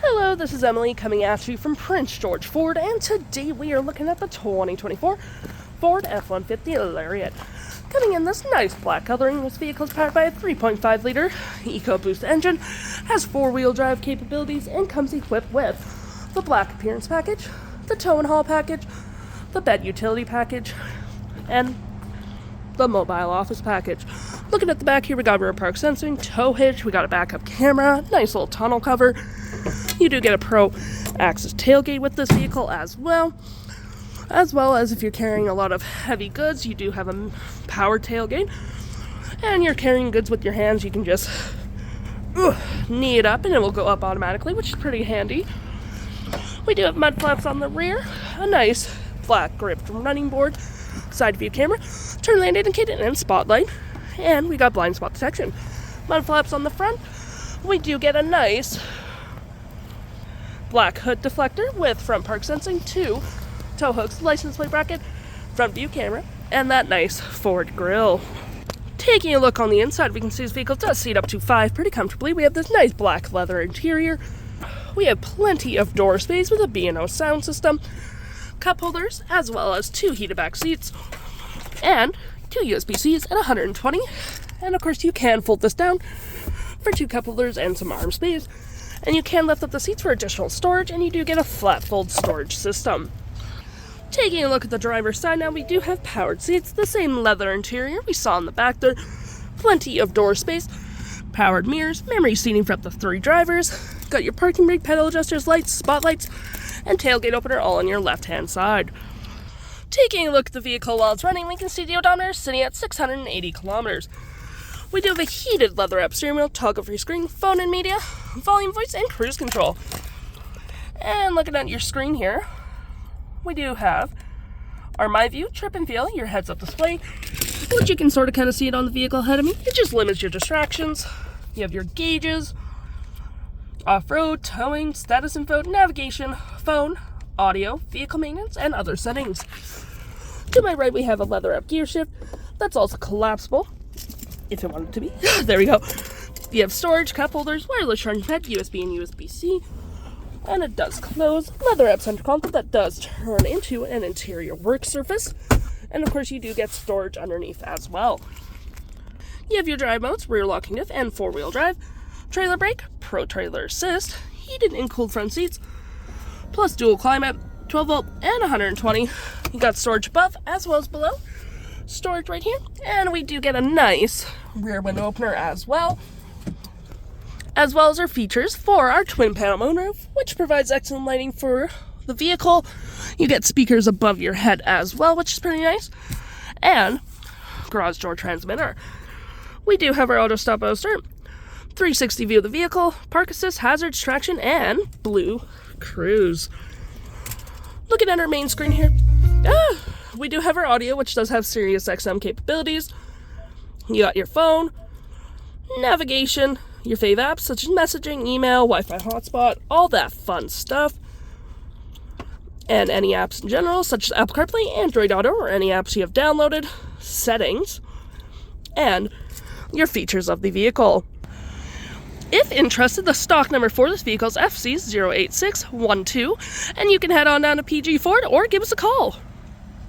Hello, this is Emily coming at you from Prince George Ford, and today we are looking at the 2024 Ford F-150 Lariat. Coming in this nice black coloring, this vehicle is powered by a 3.5-liter EcoBoost engine, has 4-wheel drive capabilities, and comes equipped with the black appearance package, the tow and haul package, the bed utility package, and the mobile office package. Looking at the back here, we got rear park sensing, tow hitch, we got a backup camera, nice little tonneau cover. You do get a Pro Access tailgate with this vehicle as well as if you're carrying a lot of heavy goods, you do have a power tailgate. And you're carrying goods with your hands, you can just knee it up and it will go up automatically, which is pretty handy. We do have mud flaps on the rear, a nice black gripped running board, side view camera, turn lane indicator, and spotlight. And we got blind spot detection. Mud flaps on the front. We do get a nice black hood deflector with front park sensing, 2 tow hooks, license plate bracket, front view camera, and that nice Ford grille. Taking a look on the inside, we can see this vehicle does seat up to 5 pretty comfortably. We have this nice black leather interior. We have plenty of door space with a B&O sound system, cup holders, as well as 2 heated back seats, and 2 USB-Cs at 120. And of course you can fold this down for 2 cup holders and some arm space. And you can lift up the seats for additional storage, and you do get a flat fold storage system. Taking a look at the driver's side now, we do have powered seats, the same leather interior we saw in the back there, plenty of door space, powered mirrors, memory seating for up to 3 drivers, got your parking brake pedal adjusters, lights, spotlights, and tailgate opener all on your left-hand side. Taking a look at the vehicle while it's running, we can see the odometer sitting at 680 kilometers. We do have a heated leather-wrapped steering wheel, toggle-free screen, phone and media, volume, voice, and cruise control. And looking at your screen here, we do have our My View, Trip and Feel, your heads-up display, which you can sort of kind of see it on the vehicle ahead of me. It just limits your distractions. You have your gauges, off-road, towing, status info, navigation, phone, audio, vehicle maintenance, and other settings. To my right, we have a leather-wrapped gear shift that's also collapsible, if it wanted to be. There we go. You have storage, cup holders, wireless charging pad, USB and USB-C, and it does close. Leather-wrapped center console that does turn into an interior work surface, and of course you do get storage underneath as well. You have your drive modes, rear locking diff and 4-wheel drive, trailer brake, Pro Trailer Assist, heated and cooled front seats, plus dual climate, 12 volt and 120. You got storage above as well as below. Storage right here, and we do get a nice rear window opener as well as our features for our twin panel moonroof, which provides excellent lighting for the vehicle. You get speakers above your head as well, which is pretty nice, and garage door transmitter. We do have our auto stop booster, 360 view of the vehicle, park assist, hazards, traction, and BLUECRUISE. Looking at our main screen here, we do have our audio, which does have Sirius XM capabilities. You got your phone, navigation, your fave apps such as messaging, email, Wi-Fi hotspot, all that fun stuff. And any apps in general, such as Apple CarPlay, Android Auto, or any apps you have downloaded, settings, and your features of the vehicle. If interested, the stock number for this vehicle is FC08612, and you can head on down to PG Ford or give us a call.